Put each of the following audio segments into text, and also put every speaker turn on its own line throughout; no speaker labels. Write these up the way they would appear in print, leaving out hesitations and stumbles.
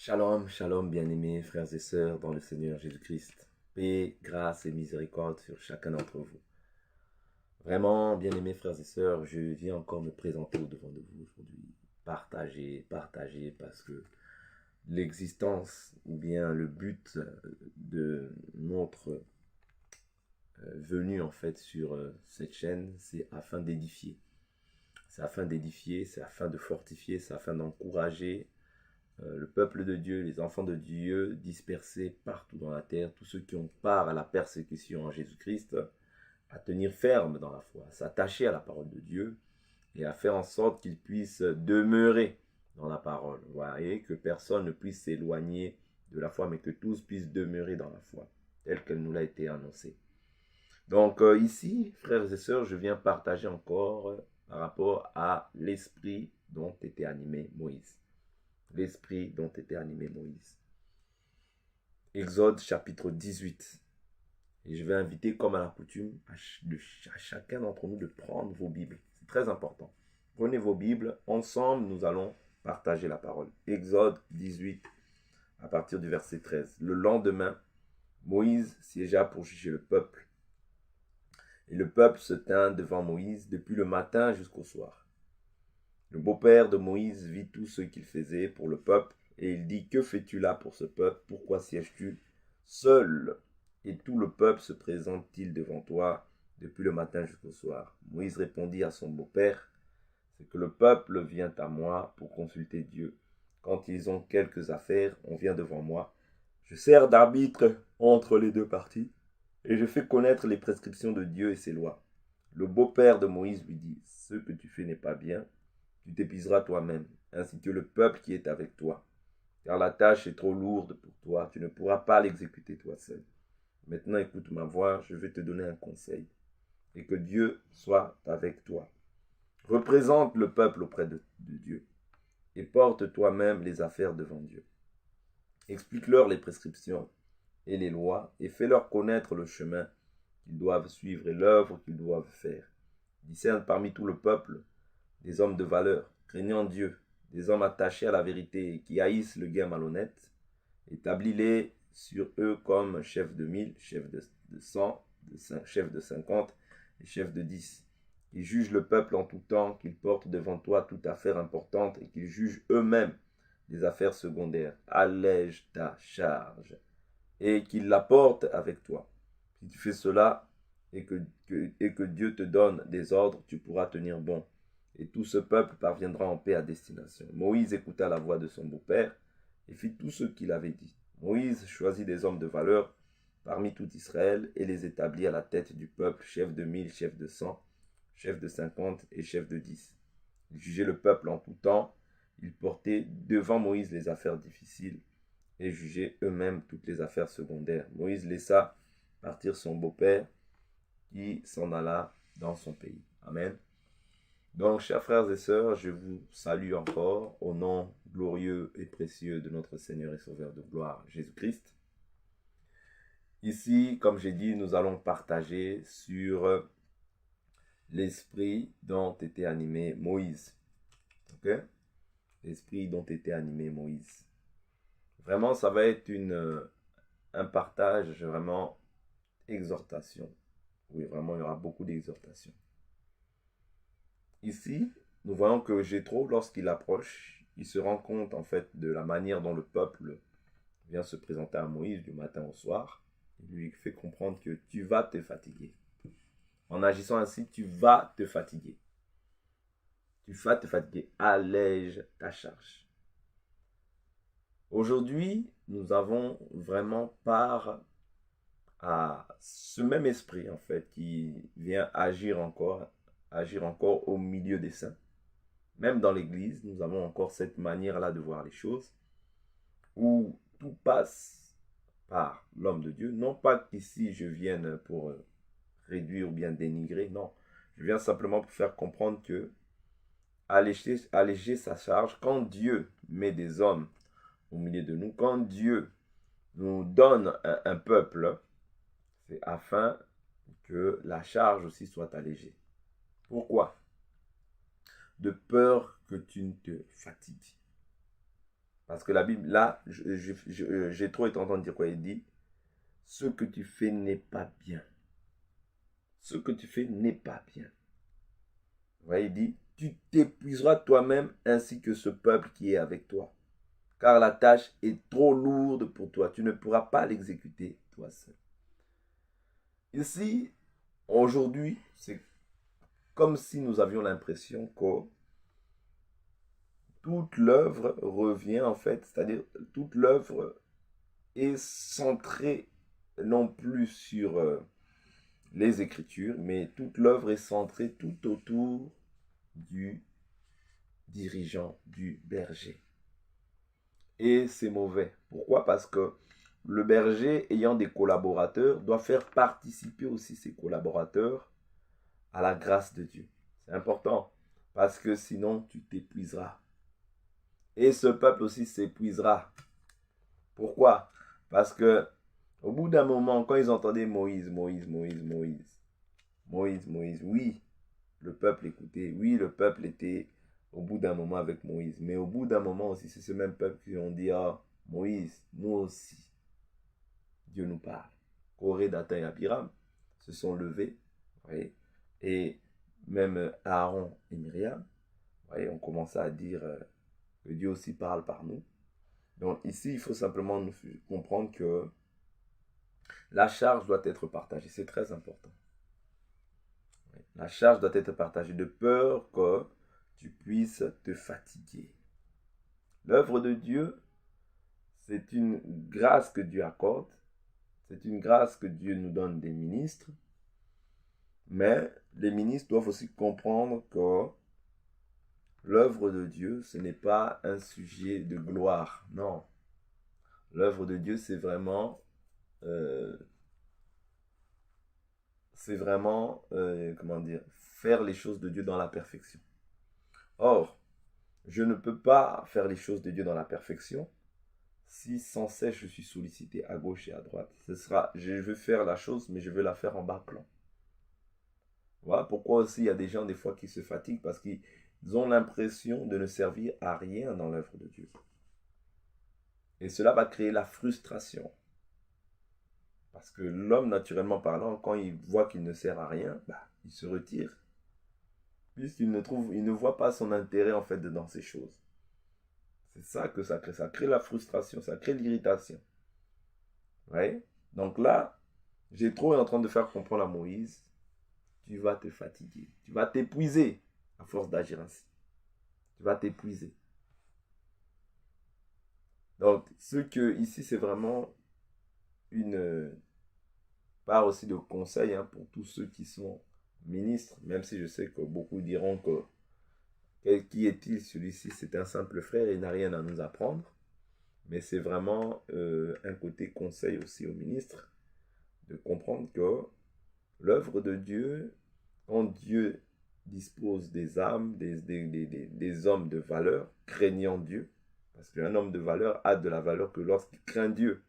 Shalom, shalom, bien-aimés frères et sœurs dans le Seigneur Jésus-Christ. Paix, grâce et miséricorde sur chacun d'entre vous. Vraiment, bien-aimés frères et sœurs, je viens encore me présenter au-devant de vous aujourd'hui. Partager, parce que l'existence ou bien le but de notre venue en fait sur cette chaîne, c'est afin d'édifier. C'est afin d'édifier, c'est afin de fortifier, c'est afin d'encourager le peuple de Dieu, les enfants de Dieu dispersés partout dans la terre, tous ceux qui ont part à la persécution en Jésus-Christ, à tenir ferme dans la foi, à s'attacher à la parole de Dieu et à faire en sorte qu'ils puissent demeurer dans la parole. Vous voyez, que personne ne puisse s'éloigner de la foi, mais que tous puissent demeurer dans la foi, telle qu'elle nous l'a été annoncée. Donc ici, frères et sœurs, je viens partager encore par rapport à l'esprit dont était animé Moïse. L'esprit dont était animé Moïse. Exode chapitre 18. Et je vais inviter, comme à la coutume, à chacun d'entre nous de prendre vos Bibles. C'est très important. Prenez vos Bibles. Ensemble, nous allons partager la parole. Exode 18, à partir du verset 13. Le lendemain, Moïse siégea pour juger le peuple. Et le peuple se tint devant Moïse depuis le matin jusqu'au soir. Le beau-père de Moïse vit tout ce qu'il faisait pour le peuple, et il dit, que fais-tu là pour ce peuple? Pourquoi sièges-tu seul? Et tout le peuple se présente-t-il devant toi depuis le matin jusqu'au soir? Moïse répondit à son beau-père, c'est que le peuple vient à moi pour consulter Dieu. Quand ils ont quelques affaires, on vient devant moi. Je sers d'arbitre entre les deux parties, et je fais connaître les prescriptions de Dieu et ses lois. Le beau-père de Moïse lui dit, ce que tu fais n'est pas bien. Tu t'épuiseras toi-même, ainsi que le peuple qui est avec toi. Car la tâche est trop lourde pour toi, tu ne pourras pas l'exécuter toi seul. Maintenant écoute ma voix, je vais te donner un conseil. Et que Dieu soit avec toi. Représente le peuple auprès de Dieu. Et porte toi-même les affaires devant Dieu. Explique-leur les prescriptions et les lois, et fais-leur connaître le chemin qu'ils doivent suivre et l'œuvre qu'ils doivent faire. Discerne parmi tout le peuple des hommes de valeur, craignant Dieu, des hommes attachés à la vérité et qui haïssent le gain malhonnête. Établis-les sur eux comme chefs de 1000, chefs de 100, chefs de 50 et chefs de 10. Qu'ils jugent le peuple en tout temps, qu'ils portent devant toi toute affaire importante et qu'ils jugent eux-mêmes des affaires secondaires. Allège ta charge et qu'ils la portent avec toi. Si tu fais cela et que Dieu te donne des ordres, tu pourras tenir bon. Et tout ce peuple parviendra en paix à destination. Moïse écouta la voix de son beau-père et fit tout ce qu'il avait dit. Moïse choisit des hommes de valeur parmi tout Israël et les établit à la tête du peuple, chef de 1000, chef de 100, chef de 50 et chef de 10. Il jugeait le peuple en tout temps. Il portait devant Moïse les affaires difficiles et jugeait eux-mêmes toutes les affaires secondaires. Moïse laissa partir son beau-père qui s'en alla dans son pays. Amen. Donc, chers frères et sœurs, je vous salue encore au nom glorieux et précieux de notre Seigneur et Sauveur de gloire, Jésus-Christ. Ici, comme j'ai dit, nous allons partager sur l'esprit dont était animé Moïse. Ok? L'esprit dont était animé Moïse. Vraiment, ça va être un partage vraiment exhortation. Oui, vraiment, il y aura beaucoup d'exhortation. Ici, nous voyons que Jéthro, lorsqu'il approche, il se rend compte en fait de la manière dont le peuple vient se présenter à Moïse du matin au soir. Il lui fait comprendre que tu vas te fatiguer. En agissant ainsi, tu vas te fatiguer. Tu vas te fatiguer. Allège ta charge. Aujourd'hui, nous avons vraiment part à ce même esprit en fait qui vient agir encore au milieu des saints. Même dans l'église, nous avons encore cette manière-là de voir les choses où tout passe par l'homme de Dieu. Non pas qu'ici je vienne pour réduire ou bien dénigrer, non. Je viens simplement pour faire comprendre que alléger sa charge, quand Dieu met des hommes au milieu de nous, quand Dieu nous donne un peuple, c'est afin que la charge aussi soit allégée. Pourquoi? De peur que tu ne te fatigues. Parce que la Bible, là, j'ai trop été entendu dire quoi il dit. Ce que tu fais n'est pas bien. Ce que tu fais n'est pas bien. Vous voyez, il dit, tu t'épuiseras toi-même ainsi que ce peuple qui est avec toi. Car la tâche est trop lourde pour toi. Tu ne pourras pas l'exécuter toi seul. Ici, aujourd'hui, c'est comme si nous avions l'impression que toute l'œuvre revient en fait, c'est-à-dire toute l'œuvre est centrée non plus sur les Écritures, mais toute l'œuvre est centrée tout autour du dirigeant, du berger. Et c'est mauvais. Pourquoi? Parce que le berger, ayant des collaborateurs, doit faire participer aussi ses collaborateurs à la grâce de Dieu. C'est important, parce que sinon tu t'épuiseras. Et ce peuple aussi s'épuisera. Pourquoi? Parce que au bout d'un moment, quand ils entendaient Moïse, oui, le peuple écoutait, oui, le peuple était au bout d'un moment avec Moïse. Mais au bout d'un moment aussi, c'est ce même peuple qui ont dit, ah, Moïse, nous aussi, Dieu nous parle. Corée, Dathan et Abiram se sont levés, voyez, et même Aaron et Myriam, voyez, on commençait à dire que Dieu aussi parle par nous. Donc ici, il faut simplement comprendre que la charge doit être partagée. C'est très important. La charge doit être partagée de peur que tu puisses te fatiguer. L'œuvre de Dieu, c'est une grâce que Dieu accorde. C'est une grâce que Dieu nous donne des ministres. Mais les ministres doivent aussi comprendre que l'œuvre de Dieu, ce n'est pas un sujet de gloire. Non. L'œuvre de Dieu, c'est vraiment comment dire, faire les choses de Dieu dans la perfection. Or, je ne peux pas faire les choses de Dieu dans la perfection si sans cesse je suis sollicité à gauche et à droite. Je veux faire la chose, mais je veux la faire en bâclant. Voilà pourquoi aussi il y a des gens des fois qui se fatiguent parce qu'ils ont l'impression de ne servir à rien dans l'œuvre de Dieu. Et cela va créer la frustration. Parce que l'homme, naturellement parlant, quand il voit qu'il ne sert à rien, il se retire. Puisqu'il ne voit pas son intérêt en fait dans ces choses. C'est ça que ça crée. Ça crée la frustration, ça crée l'irritation. Ouais? Donc là, j'ai trop en train de faire comprendre à Moïse, tu vas te fatiguer. Tu vas t'épuiser à force d'agir ainsi. Tu vas t'épuiser. Donc, ici, c'est vraiment une part aussi de conseil pour tous ceux qui sont ministres, même si je sais que beaucoup diront que qui est-il celui-ci? C'est un simple frère et il n'a rien à nous apprendre. Mais c'est vraiment un côté conseil aussi aux ministres de comprendre que l'œuvre de Dieu, quand Dieu dispose des âmes, des hommes de valeur, craignant Dieu, parce qu'un homme de valeur a de la valeur que lorsqu'il craint Dieu.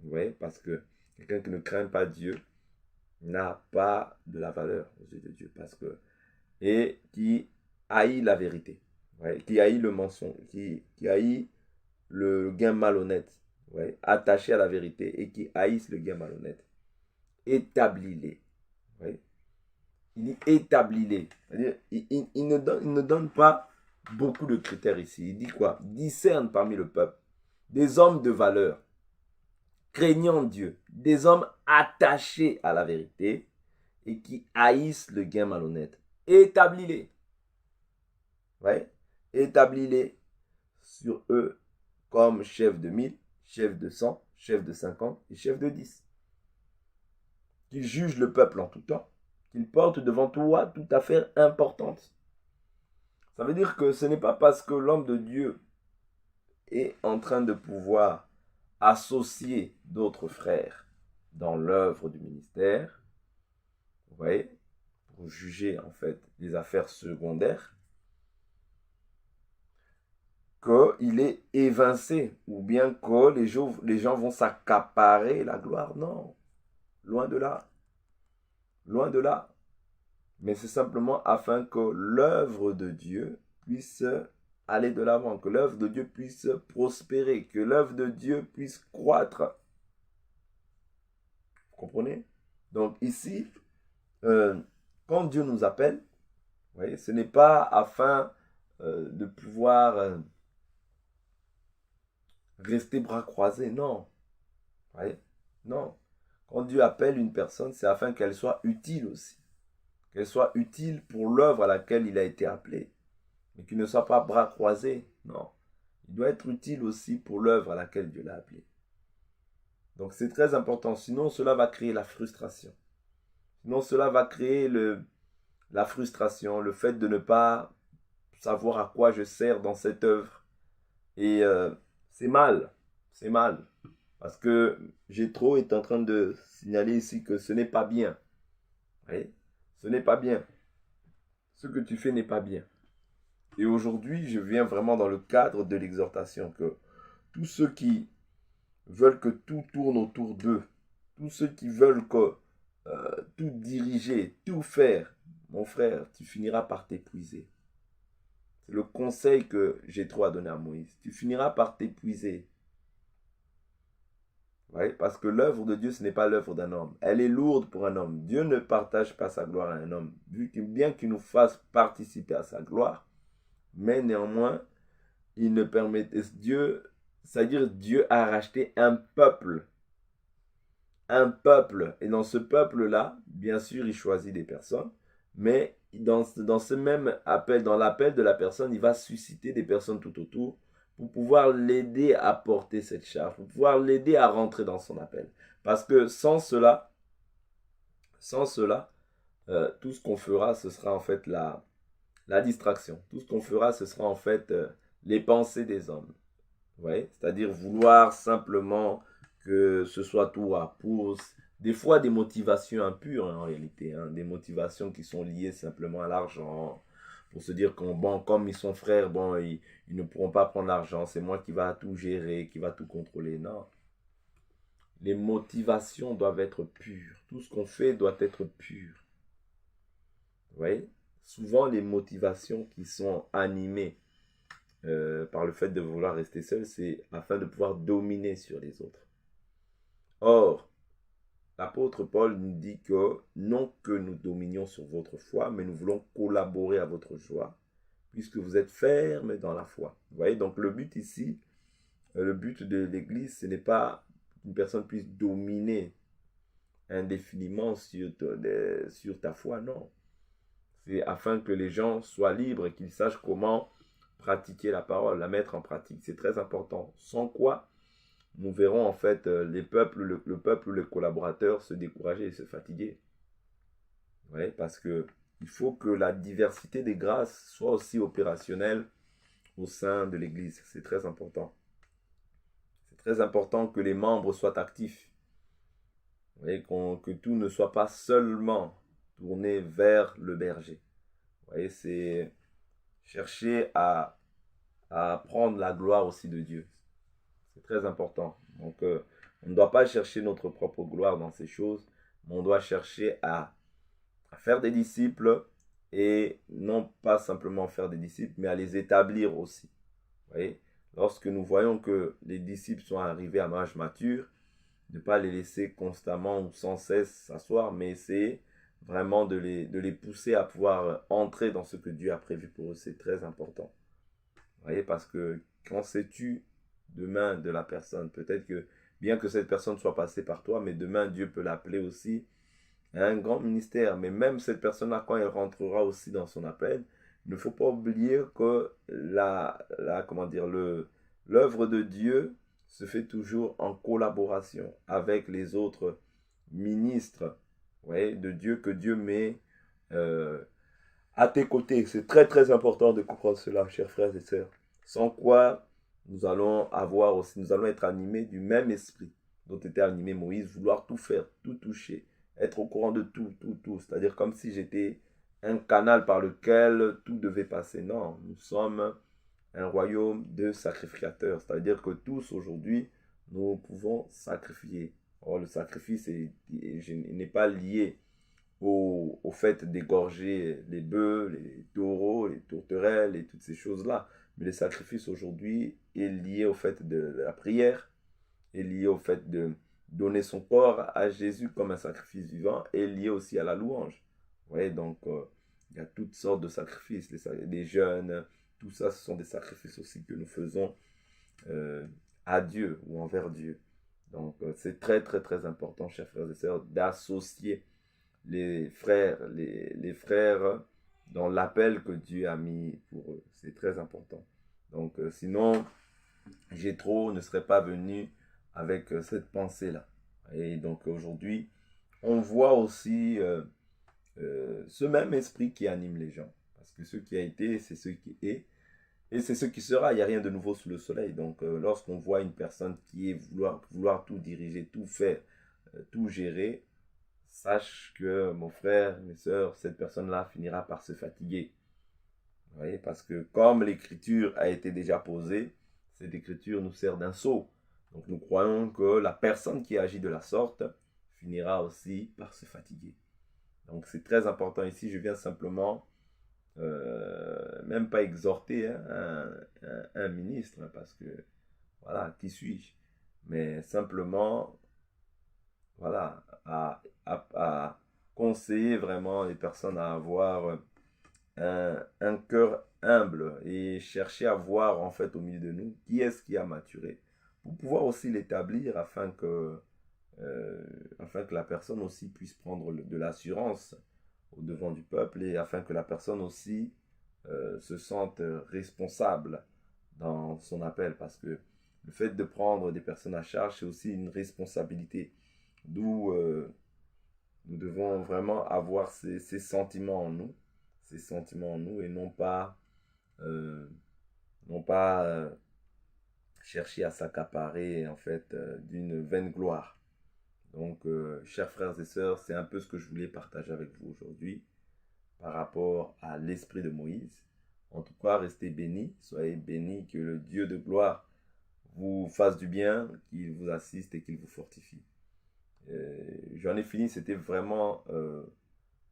Vous voyez, parce que quelqu'un qui ne craint pas Dieu n'a pas de la valeur aux yeux de Dieu, et qui haït la vérité, ouais, qui haït le mensonge, qui haït le gain malhonnête, ouais, attaché à la vérité et qui haïssent le gain malhonnête. Établis-les. Ouais. Il dit établis-les. C'est-à-dire, il ne donne pas beaucoup de critères ici. Il dit quoi? Discerne parmi le peuple des hommes de valeur, craignant Dieu, des hommes attachés à la vérité et qui haïssent le gain malhonnête. Établis-les. Ouais. Établis-les sur eux comme chef de 1000, chef de 100, chef de 50 et chef de 10. Qu'ils jugent le peuple en tout temps, qu'ils portent devant toi toute affaire importante. Ça veut dire que ce n'est pas parce que l'homme de Dieu est en train de pouvoir associer d'autres frères dans l'œuvre du ministère, vous voyez, pour juger en fait les affaires secondaires, qu'il est évincé, ou bien que les gens vont s'accaparer la gloire. Non, loin de là. Loin de là. Mais c'est simplement afin que l'œuvre de Dieu puisse aller de l'avant, que l'œuvre de Dieu puisse prospérer, que l'œuvre de Dieu puisse croître. Vous comprenez? Donc ici, quand Dieu nous appelle, vous voyez, ce n'est pas afin de pouvoir rester bras croisés, non. Vous voyez? Non. Quand Dieu appelle une personne, c'est afin qu'elle soit utile aussi. Qu'elle soit utile pour l'œuvre à laquelle il a été appelé. Mais qu'il ne soit pas bras croisés, non. Il doit être utile aussi pour l'œuvre à laquelle Dieu l'a appelé. Donc c'est très important, sinon cela va créer la frustration. Sinon cela va créer la frustration, le fait de ne pas savoir à quoi je sers dans cette œuvre. Et c'est mal, c'est mal. Parce que Jéthro est en train de signaler ici que ce n'est pas bien. Oui, ce n'est pas bien. Ce que tu fais n'est pas bien. Et aujourd'hui, je viens vraiment dans le cadre de l'exhortation que tous ceux qui veulent que tout tourne autour d'eux, tous ceux qui veulent que tout diriger, tout faire, mon frère, tu finiras par t'épuiser. C'est le conseil que Jéthro a donné à Moïse. Tu finiras par t'épuiser. Ouais, parce que l'œuvre de Dieu, ce n'est pas l'œuvre d'un homme. Elle est lourde pour un homme. Dieu ne partage pas sa gloire à un homme. Bien qu'il nous fasse participer à sa gloire, mais néanmoins, il ne permet Dieu, c'est-à-dire Dieu a racheté un peuple. Un peuple. Et dans ce peuple-là, bien sûr, il choisit des personnes, mais dans ce même appel, dans l'appel de la personne, il va susciter des personnes tout autour pour pouvoir l'aider à porter cette charge, pour pouvoir l'aider à rentrer dans son appel. Parce que sans cela, tout ce qu'on fera, ce sera en fait la distraction. Tout ce qu'on fera, ce sera en fait les pensées des hommes. Ouais, c'est-à-dire vouloir simplement que ce soit tout à pour des fois des motivations impures en réalité, hein, des motivations qui sont liées simplement à l'argent, pour se dire que bon, comme ils sont frères, bon, ils ne pourront pas prendre l'argent, c'est moi qui va tout gérer, qui va tout contrôler. Non, les motivations doivent être pures, tout ce qu'on fait doit être pur. Vous voyez, souvent les motivations qui sont animées par le fait de vouloir rester seul, c'est afin de pouvoir dominer sur les autres. Or, l'apôtre Paul nous dit que non que nous dominions sur votre foi, mais nous voulons collaborer à votre joie, puisque vous êtes fermes dans la foi. Vous voyez, donc le but ici, le but de l'Église, ce n'est pas qu'une personne puisse dominer indéfiniment sur ta foi, non. C'est afin que les gens soient libres et qu'ils sachent comment pratiquer la parole, la mettre en pratique. C'est très important. Sans quoi, nous verrons en fait le peuple, les collaborateurs se décourager et se fatiguer. Ouais, parce que il faut que la diversité des grâces soit aussi opérationnelle au sein de l'Église. C'est très important. C'est très important que les membres soient actifs. Voyez, que tout ne soit pas seulement tourné vers le berger. Vous voyez, c'est chercher à prendre la gloire aussi de Dieu. C'est très important. Donc, on ne doit pas chercher notre propre gloire dans ces choses, mais on doit chercher à faire des disciples et non pas simplement faire des disciples, mais à les établir aussi. Vous voyez, lorsque nous voyons que les disciples sont arrivés à un âge mature, ne pas les laisser constamment ou sans cesse s'asseoir, mais essayer vraiment de les pousser à pouvoir entrer dans ce que Dieu a prévu pour eux. C'est très important. Vous voyez, parce que quand sais-tu demain de la personne, peut-être que bien que cette personne soit passée par toi, mais demain Dieu peut l'appeler aussi à un grand ministère. Mais même cette personne-là, quand elle rentrera aussi dans son appel, il ne faut pas oublier que l'œuvre de Dieu se fait toujours en collaboration avec les autres ministres, ouais, de Dieu que Dieu met à tes côtés. C'est très très important de comprendre cela, chers frères et sœurs. Sans quoi nous allons être animés du même esprit dont était animé Moïse, vouloir tout faire, tout toucher, être au courant de tout. C'est-à-dire comme si j'étais un canal par lequel tout devait passer. Non, nous sommes un royaume de sacrificateurs. C'est-à-dire que tous aujourd'hui, nous pouvons sacrifier. Or, le sacrifice n'est pas lié au fait d'égorger les bœufs, les taureaux, les tourterelles et toutes ces choses-là. Mais le sacrifice aujourd'hui est lié au fait de la prière, est lié au fait de donner son corps à Jésus comme un sacrifice vivant, et lié aussi à la louange. Vous voyez, donc il y a toutes sortes de sacrifices, les jeûnes, tout ça, ce sont des sacrifices aussi que nous faisons à Dieu ou envers Dieu. Donc c'est très très très important, chers frères et sœurs, d'associer les frères dans l'appel que Dieu a mis pour eux. C'est très important. Donc sinon, Jéthro ne serait pas venu avec cette pensée-là. Et donc aujourd'hui, on voit aussi ce même esprit qui anime les gens. Parce que ce qui a été, c'est ce qui est. Et c'est ce qui sera. Il n'y a rien de nouveau sous le soleil. Donc lorsqu'on voit une personne qui est vouloir tout diriger, tout faire, tout gérer, sache que mon frère, mes sœurs, cette personne-là finira par se fatiguer. Vous voyez, parce que comme l'écriture a été déjà posée, cette écriture nous sert d'un sceau. Donc nous croyons que la personne qui agit de la sorte finira aussi par se fatiguer. Donc c'est très important ici. Je viens simplement, même pas exhorter un ministre, parce que, voilà, qui suis-je? Mais simplement, voilà, à conseiller vraiment les personnes à avoir un cœur humble et chercher à voir en fait au milieu de nous qui est-ce qui a maturé pour pouvoir aussi l'établir afin que la personne aussi puisse prendre de l'assurance au devant du peuple et afin que la personne aussi se sente responsable dans son appel, parce que le fait de prendre des personnes à charge, c'est aussi une responsabilité, d'où nous devons vraiment avoir ces sentiments en nous, et non pas chercher à s'accaparer en fait d'une vaine gloire. Donc, chers frères et sœurs, c'est un peu ce que je voulais partager avec vous aujourd'hui par rapport à l'esprit de Moïse. En tout cas, restez bénis, soyez bénis, que le Dieu de gloire vous fasse du bien, qu'il vous assiste et qu'il vous fortifie. J'en ai fini, c'était vraiment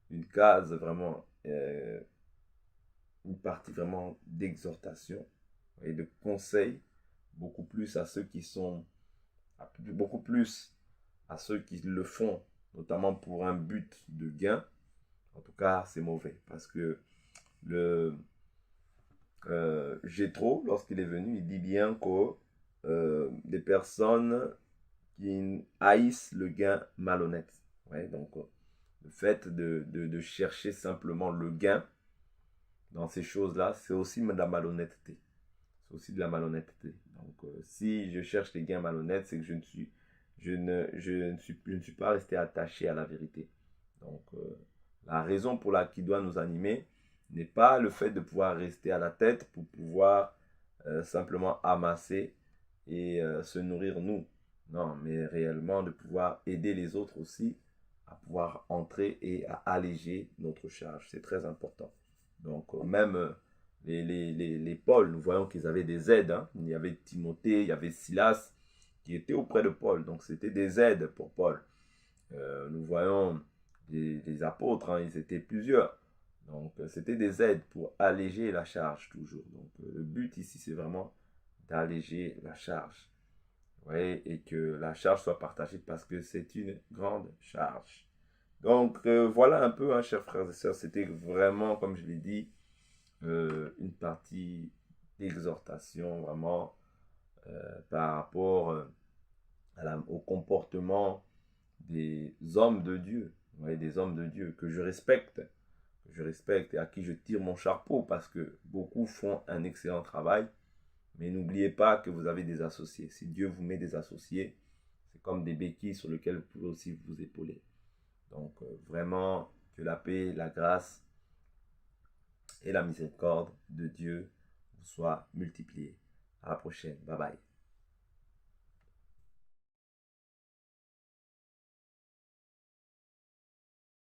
une case, vraiment une partie vraiment d'exhortation et de conseil, beaucoup plus à ceux qui sont, beaucoup plus à ceux qui le font, notamment pour un but de gain. En tout cas, c'est mauvais, parce que Jéthro, lorsqu'il est venu, il dit bien que des personnes qui haïssent le gain malhonnête. Ouais, donc, le fait de chercher simplement le gain dans ces choses-là, c'est aussi de la malhonnêteté. C'est aussi de la malhonnêteté. Donc, si je cherche les gains malhonnêtes, c'est que je ne suis pas resté attaché à la vérité. Donc, la raison pour laquelle doit nous animer n'est pas le fait de pouvoir rester à la tête pour pouvoir simplement amasser et se nourrir nous. Non, mais réellement de pouvoir aider les autres aussi à pouvoir entrer et à alléger notre charge. C'est très important. Donc, même les Paul, nous voyons qu'ils avaient des aides. Hein. Il y avait Timothée, il y avait Silas qui étaient auprès de Paul. Donc, c'était des aides pour Paul. Nous voyons des apôtres, hein, ils étaient plusieurs. Donc, c'était des aides pour alléger la charge toujours. Donc, le but ici, c'est vraiment d'alléger la charge. Ouais, et que la charge soit partagée parce que c'est une grande charge. Donc, voilà un peu, hein, chers frères et sœurs, c'était vraiment, comme je l'ai dit, une partie d'exhortation vraiment par rapport au comportement des hommes de Dieu, ouais, des hommes de Dieu que je respecte et à qui je tire mon chapeau parce que beaucoup font un excellent travail. Mais n'oubliez pas que vous avez des associés. Si Dieu vous met des associés, c'est comme des béquilles sur lesquelles vous pouvez aussi vous épauler. Donc vraiment, que la paix, la grâce et la miséricorde de Dieu vous soient multipliées. À la prochaine. Bye bye.